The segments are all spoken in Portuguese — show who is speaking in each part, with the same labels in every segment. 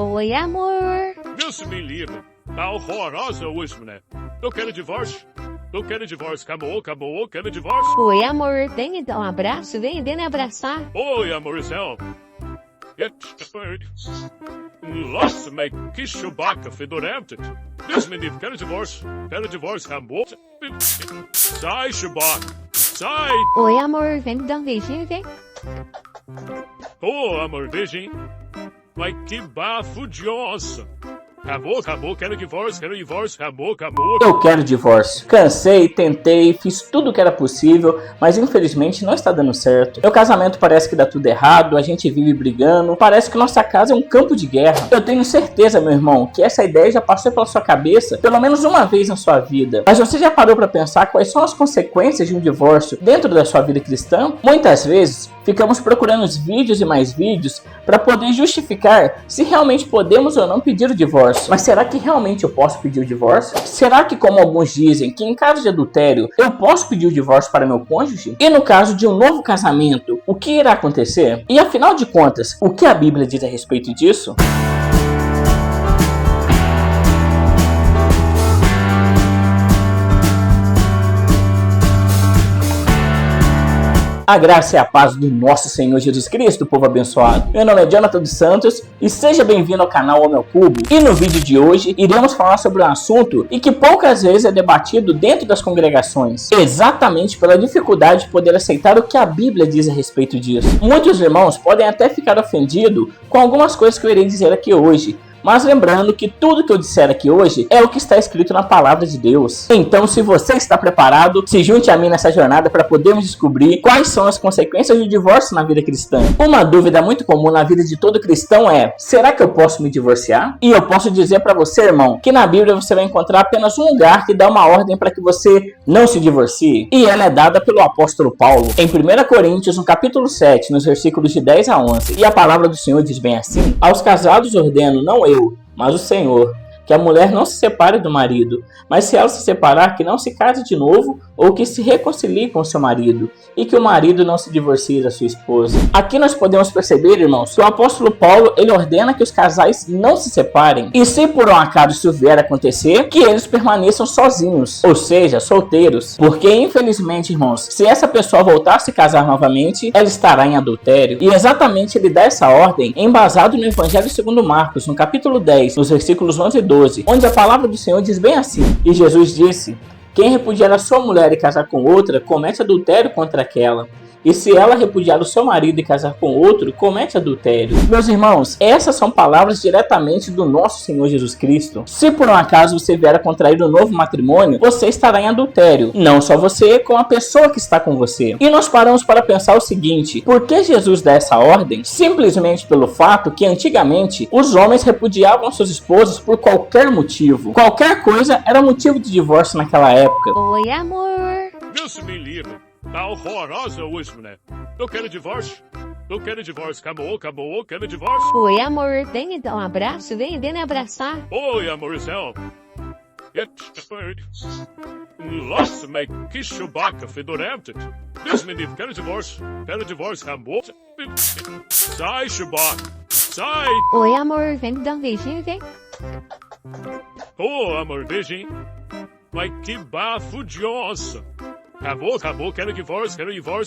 Speaker 1: Oi, amor.
Speaker 2: Deus me livre. Tá horrorosa hoje, mulher. Eu quero divórcio. Eu quero divórcio. Acabou, acabou. Eu quero divórcio.
Speaker 1: Oi, amor. Vem dar um abraço. Vem me abraçar.
Speaker 2: Oi, amorzão. Nossa, mas que chubaca fedorenta. Deus me livre. Quero divórcio. Quero divórcio. Acabou. Sai, chubaca. Sai.
Speaker 1: Oi, amor. Vem me dar um beijinho, vem.
Speaker 2: Ô, amor, beijinho. Mas que bafo de onça. Acabou, acabou, quero divórcio, acabou, acabou.
Speaker 3: Eu quero divórcio. Cansei, tentei, fiz tudo o que era possível, mas infelizmente não está dando certo. Meu casamento parece que dá tudo errado, a gente vive brigando, parece que nossa casa é um campo de guerra. Eu tenho certeza, meu irmão, que essa ideia já passou pela sua cabeça pelo menos uma vez na sua vida. Mas você já parou para pensar quais são as consequências de um divórcio dentro da sua vida cristã? Muitas vezes ficamos procurando os vídeos e mais vídeos para poder justificar se realmente podemos ou não pedir o divórcio. Mas será que realmente eu posso pedir o divórcio? Será que, como alguns dizem, que em caso de adultério eu posso pedir o divórcio para meu cônjuge? E no caso de um novo casamento, o que irá acontecer? E afinal de contas, o que a Bíblia diz a respeito disso? A graça e a paz do nosso Senhor Jesus Cristo, povo abençoado. Meu nome é Jonathan dos Santos e seja bem-vindo ao canal Homem ao Cubo. E no vídeo de hoje iremos falar sobre um assunto e que poucas vezes é debatido dentro das congregações, exatamente pela dificuldade de poder aceitar o que a Bíblia diz a respeito disso. Muitos irmãos podem até ficar ofendidos com algumas coisas que eu irei dizer aqui hoje, mas lembrando que tudo que eu disser aqui hoje é o que está escrito na palavra de Deus. Então, se você está preparado, se junte a mim nessa jornada para podermos descobrir quais são as consequências do divórcio na vida cristã. Uma dúvida muito comum na vida de todo cristão é: será que eu posso me divorciar? E eu posso dizer para você, irmão, que na Bíblia você vai encontrar apenas um lugar que dá uma ordem para que você não se divorcie. E ela é dada pelo apóstolo Paulo em 1 Coríntios, no capítulo 7, nos versículos de 10 a 11. E a palavra do Senhor diz bem assim: aos casados ordeno, não eu, mas o Senhor, que a mulher não se separe do marido, mas se ela se separar, que não se case de novo ou que se reconcilie com seu marido, e que o marido não se divorcie da sua esposa. Aqui nós podemos perceber, irmãos, que o apóstolo Paulo, ele ordena que os casais não se separem, e se por um acaso isso vier a acontecer, que eles permaneçam sozinhos, ou seja, solteiros, porque infelizmente, irmãos, se essa pessoa voltar a se casar novamente, ela estará em adultério. E exatamente ele dá essa ordem embasado no Evangelho segundo Marcos, no capítulo 10, nos versículos 11 e 12, onde a palavra do Senhor diz bem assim: e Jesus disse: quem repudiar a sua mulher e casar com outra, comete adultério contra aquela. E se ela repudiar o seu marido e casar com outro, comete adultério. Meus irmãos, essas são palavras diretamente do nosso Senhor Jesus Cristo. Se por um acaso você vier a contrair um novo matrimônio, você estará em adultério. Não só você, como a pessoa que está com você. E nós paramos para pensar o seguinte: por que Jesus dá essa ordem? Simplesmente pelo fato que antigamente os homens repudiavam suas esposas por qualquer motivo. Qualquer coisa era motivo de divórcio naquela época.
Speaker 1: Oi, amor.
Speaker 2: Deus me livre. Tá horrorosa hoje, mulher. Eu quero divórcio. Eu quero divórcio. Acabou, acabou. Eu quero divórcio.
Speaker 1: Oi, amor. Vem me dar um abraço. Vem me abraçar.
Speaker 2: Oi, amorzão. Nossa, mas que chubaca fedorenta. Deus me livre. Quero divórcio, acabou. Sai, chubaca. Sai.
Speaker 1: Oi, amor. Vem me dar um beijinho, vem.
Speaker 2: Ô, amor, beijinho. Mas que bafo de onça. Acabou, acabou, quero divórcio,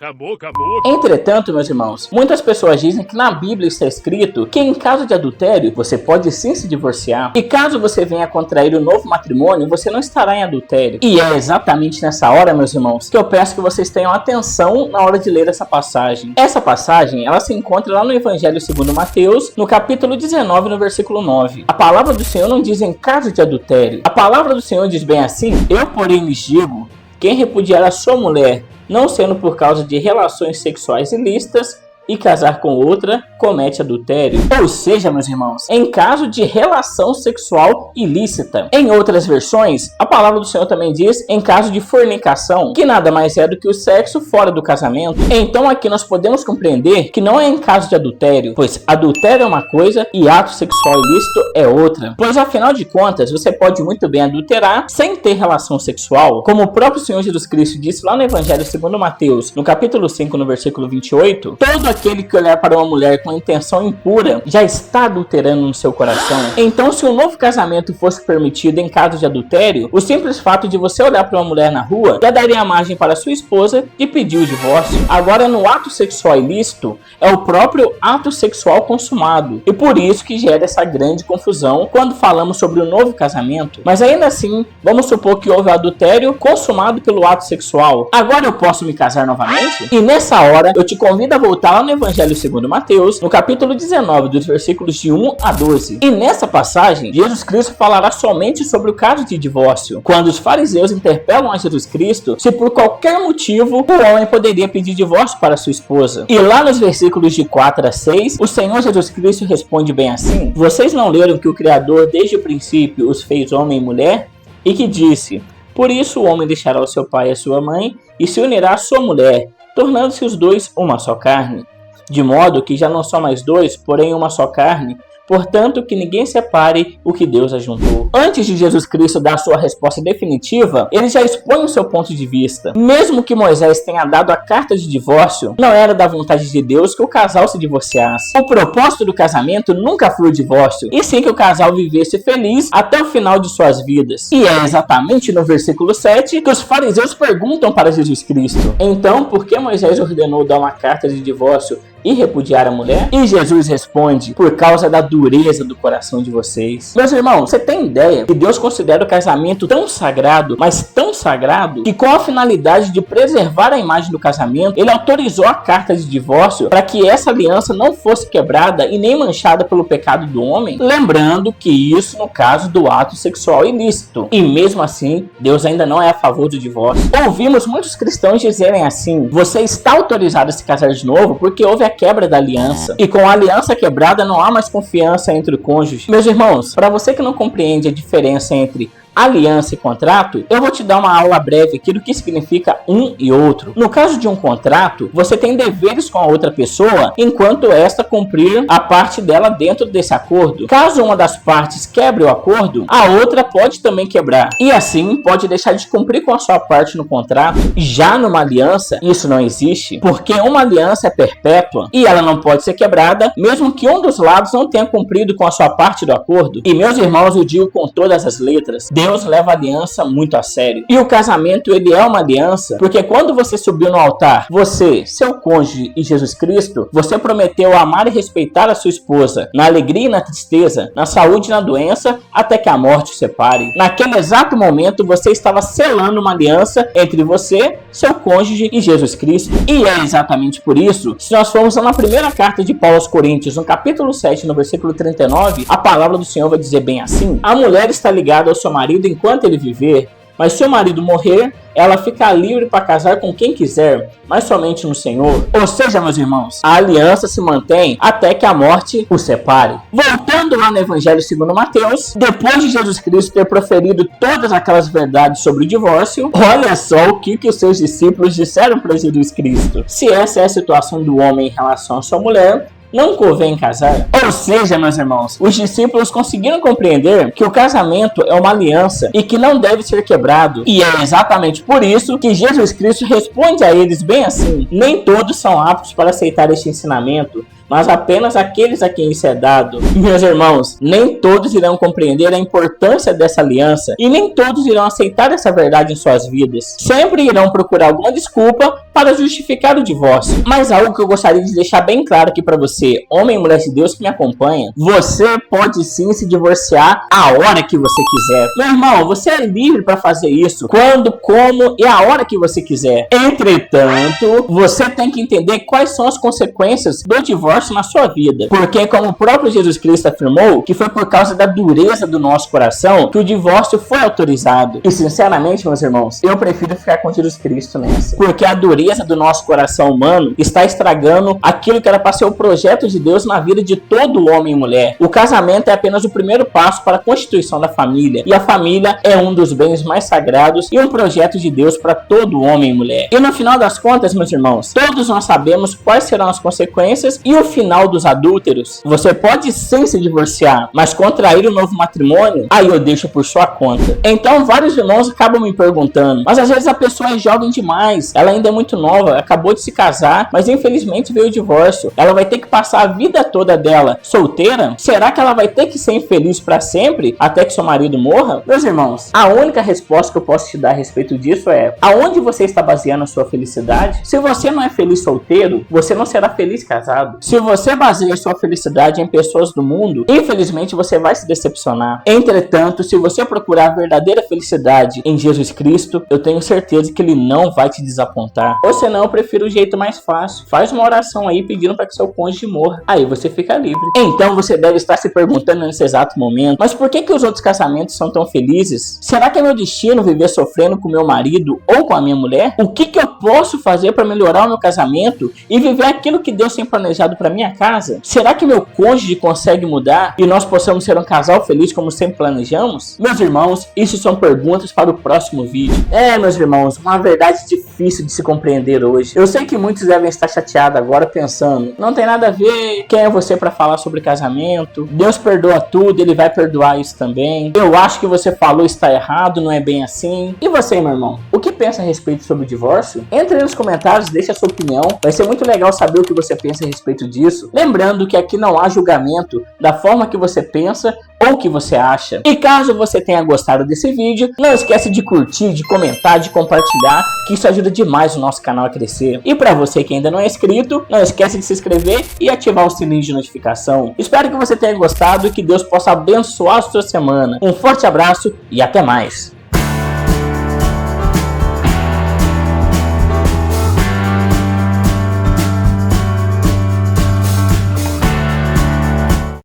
Speaker 2: acabou, acabou.
Speaker 3: Entretanto, meus irmãos, muitas pessoas dizem que na Bíblia está escrito que em caso de adultério, você pode sim se divorciar. E caso você venha contrair um novo matrimônio, você não estará em adultério. E é exatamente nessa hora, meus irmãos, que eu peço que vocês tenham atenção na hora de ler essa passagem. Essa passagem, ela se encontra lá no Evangelho segundo Mateus, no capítulo 19, no versículo 9. A palavra do Senhor não diz em caso de adultério. A palavra do Senhor diz bem assim: eu, porém, lhes digo, quem repudiar a sua mulher, não sendo por causa de relações sexuais ilícitas, e casar com outra, comete adultério. Ou seja, meus irmãos, em caso de relação sexual ilícita. Em outras versões, a palavra do Senhor também diz em caso de fornicação, que nada mais é do que o sexo fora do casamento. Então aqui nós podemos compreender que não é em caso de adultério, pois adultério é uma coisa e ato sexual ilícito é outra. Pois afinal de contas, você pode muito bem adulterar sem ter relação sexual, como o próprio Senhor Jesus Cristo disse lá no Evangelho segundo Mateus, no capítulo 5, no versículo 28, todo aquele que olhar para uma mulher com intenção impura já está adulterando no seu coração. Então, se um novo casamento fosse permitido em caso de adultério, o simples fato de você olhar para uma mulher na rua já daria margem para sua esposa de pedir o divórcio. Agora, no ato sexual ilícito, é o próprio ato sexual consumado, e por isso que gera essa grande confusão quando falamos sobre o novo casamento. Mas ainda assim, vamos supor que houve adultério consumado pelo ato sexual. Agora eu posso me casar novamente? E nessa hora, eu te convido a voltar lá no Evangelho segundo Mateus, no capítulo 19, dos versículos de 1 a 12. E nessa passagem, Jesus Cristo falará somente sobre o caso de divórcio, quando os fariseus interpelam a Jesus Cristo se por qualquer motivo o homem poderia pedir divórcio para sua esposa. E lá nos versículos de 4 a 6, o Senhor Jesus Cristo responde bem assim: vocês não leram que o Criador desde o princípio os fez homem e mulher? E que disse: por isso o homem deixará o seu pai e a sua mãe e se unirá à sua mulher, tornando-se os dois uma só carne. De modo que já não são mais dois, porém uma só carne. Portanto, que ninguém separe o que Deus ajuntou. Antes de Jesus Cristo dar sua resposta definitiva, ele já expõe o seu ponto de vista. Mesmo que Moisés tenha dado a carta de divórcio, não era da vontade de Deus que o casal se divorciasse. O propósito do casamento nunca foi o divórcio, e sim que o casal vivesse feliz até o final de suas vidas. E é exatamente no versículo 7 que os fariseus perguntam para Jesus Cristo: então, por que Moisés ordenou dar uma carta de divórcio e repudiar a mulher? E Jesus responde: por causa da dureza do coração de vocês. Meus irmãos, você tem ideia que Deus considera o casamento tão sagrado, mas tão sagrado, que com a finalidade de preservar a imagem do casamento, ele autorizou a carta de divórcio para que essa aliança não fosse quebrada e nem manchada pelo pecado do homem? Lembrando que isso no caso do ato sexual ilícito. E mesmo assim, Deus ainda não é a favor do divórcio. Ouvimos muitos cristãos dizerem assim: você está autorizado a se casar de novo porque houve a quebra da aliança, e com a aliança quebrada não há mais confiança entre o cônjuge. Meus irmãos, para você que não compreende a diferença entre aliança e contrato, eu vou te dar uma aula breve aqui do que significa um e outro. No caso de um contrato, você tem deveres com a outra pessoa enquanto esta cumprir a parte dela dentro desse acordo. Caso uma das partes quebre o acordo, a outra pode também quebrar, e assim pode deixar de cumprir com a sua parte no contrato. Já numa aliança, isso não existe, porque uma aliança é perpétua e ela não pode ser quebrada, mesmo que um dos lados não tenha cumprido com a sua parte do acordo. E meus irmãos, eu digo com todas as letras, Deus leva a aliança muito a sério. E o casamento, ele é uma aliança, porque quando você subiu no altar, você, seu cônjuge e Jesus Cristo, você prometeu amar e respeitar a sua esposa, na alegria e na tristeza, na saúde e na doença, até que a morte o separe. Naquele exato momento, você estava selando uma aliança entre você, seu cônjuge e Jesus Cristo. E é exatamente por isso, se nós formos na primeira carta de Paulo aos Coríntios, no capítulo 7, no versículo 39, a palavra do Senhor vai dizer bem assim: a mulher está ligada ao seu marido enquanto ele viver, mas se o marido morrer, ela fica livre para casar com quem quiser, mas somente no Senhor. Ou seja, meus irmãos, a aliança se mantém até que a morte o separe. Voltando lá no Evangelho segundo Mateus, depois de Jesus Cristo ter proferido todas aquelas verdades sobre o divórcio, olha só o que os seus discípulos disseram para Jesus Cristo: se essa é a situação do homem em relação à sua mulher, não convém casar. Ou seja, meus irmãos, os discípulos conseguiram compreender que o casamento é uma aliança e que não deve ser quebrado. E é exatamente por isso que Jesus Cristo responde a eles bem assim: nem todos são aptos para aceitar este ensinamento, mas apenas aqueles a quem isso é dado. Meus irmãos, nem todos irão compreender a importância dessa aliança e nem todos irão aceitar essa verdade em suas vidas. Sempre irão procurar alguma desculpa para justificar o divórcio. Mas algo que eu gostaria de deixar bem claro aqui para você, homem e mulher de Deus que me acompanha: você pode sim se divorciar a hora que você quiser. Meu irmão, você é livre para fazer isso quando, como e a hora que você quiser. Entretanto, você tem que entender quais são as consequências do divórcio na sua vida, porque como o próprio Jesus Cristo afirmou, que foi por causa da dureza do nosso coração que o divórcio foi autorizado. E sinceramente, meus irmãos, eu prefiro ficar com Jesus Cristo nessa, porque a dureza do nosso coração humano está estragando aquilo que era para ser o projeto de Deus na vida de todo homem e mulher. O casamento é apenas o primeiro passo para a constituição da família, e a família é um dos bens mais sagrados e um projeto de Deus para todo homem e mulher. E no final das contas, meus irmãos, todos nós sabemos quais serão as consequências e o no final dos adúlteros, você pode sim se divorciar, mas contrair um novo matrimônio, aí eu deixo por sua conta. Então vários irmãos acabam me perguntando, mas às vezes a pessoa é jovem demais, ela ainda é muito nova, acabou de se casar, mas infelizmente veio o divórcio. Ela vai ter que passar a vida toda dela solteira? Será que ela vai ter que ser infeliz para sempre até que seu marido morra? Meus irmãos, a única resposta que eu posso te dar a respeito disso é: aonde você está baseando a sua felicidade? Se você não é feliz solteiro, você não será feliz casado. Se você baseia a sua felicidade em pessoas do mundo, infelizmente você vai se decepcionar. Entretanto, se você procurar a verdadeira felicidade em Jesus Cristo, eu tenho certeza que Ele não vai te desapontar. Ou senão, eu prefiro o jeito mais fácil. Faz uma oração aí pedindo para que seu cônjuge morra. Aí você fica livre. Então você deve estar se perguntando nesse exato momento: mas por que os outros casamentos são tão felizes? Será que é meu destino viver sofrendo com meu marido ou com a minha mulher? O que eu posso fazer para melhorar o meu casamento e viver aquilo que Deus tem planejado para minha casa? Será que meu cônjuge consegue mudar e nós possamos ser um casal feliz como sempre planejamos? Meus irmãos, isso são perguntas para o próximo vídeo. Meus irmãos, uma verdade difícil de se compreender hoje. Eu sei que muitos devem estar chateados agora pensando: não tem nada a ver, quem é você para falar sobre casamento? Deus perdoa tudo, Ele vai perdoar isso também. Eu acho que você falou está errado, não é bem assim. E você, meu irmão, o que pensa a respeito sobre o divórcio? Entre aí nos comentários, deixe a sua opinião. Vai ser muito legal saber o que você pensa a respeito disso. Lembrando que aqui não há julgamento da forma que você pensa ou que você acha. E caso você tenha gostado desse vídeo, não esquece de curtir, de comentar, de compartilhar, que isso ajuda demais o nosso canal a crescer. E para você que ainda não é inscrito, não esquece de se inscrever e ativar o sininho de notificação. Espero que você tenha gostado e que Deus possa abençoar a sua semana. Um forte abraço e até mais.